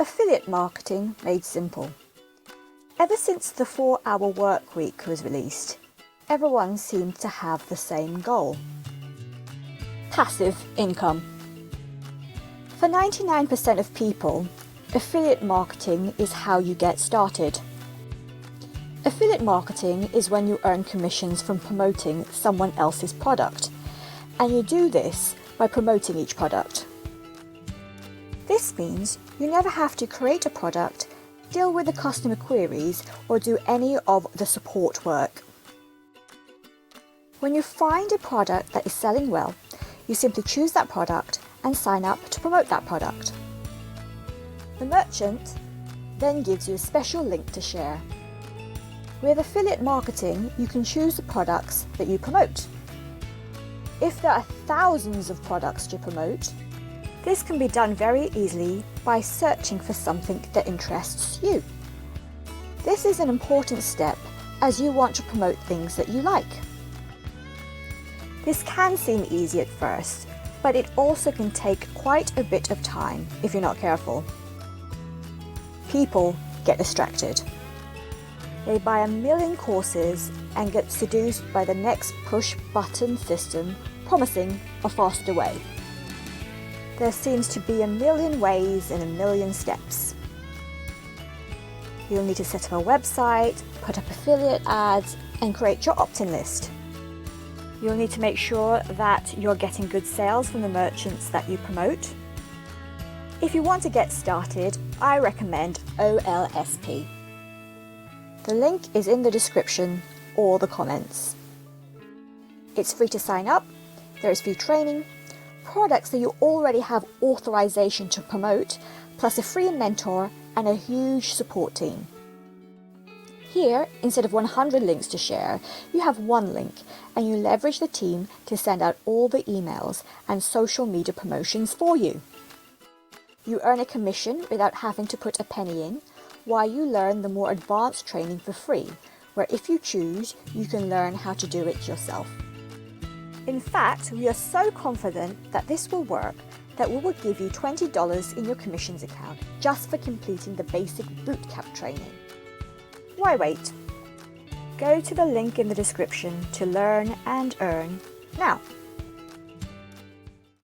Affiliate marketing made simple. Ever since the 4-hour work week was released, everyone seemed to have the same goal: passive income. For 99% of people, affiliate marketing is how you get started. Affiliate marketing is when you earn commissions from promoting someone else's product, and you do this by promoting each product. This means you never have to create a product, deal with the customer queries, or do any of the support work. When you find a product that is selling well, you simply choose that product and sign up to promote that product. The merchant then gives you a special link to share. With affiliate marketing, you can choose the products that you promote. If there are thousands of products to promote, this can be done very easily by searching for something that interests you. This is an important step as you want to promote things that you like. This can seem easy at first, but it also can take quite a bit of time if you're not careful. People get distracted. They buy a million courses and get seduced by the next push-button system promising a faster way. There seems to be a million ways and a million steps. You'll need to set up a website, put up affiliate ads, and create your opt-in list. You'll need to make sure that you're getting good sales from the merchants that you promote. If you want to get started, I recommend OLSP. The link is in the description or the comments. It's free to sign up, there is free training, products that you already have authorization to promote, plus a free mentor and a huge support team. Here, instead of 100 links to share, you have one link, and you leverage the team to send out all the emails and social media promotions for you. You earn a commission without having to put a penny in, while you learn the more advanced training for free, where if you choose, you can learn how to do it yourself. In fact, we are so confident that this will work that we will give you $20 in your commissions account just for completing the basic bootcamp training. Why wait? Go to the link in the description to learn and earn now.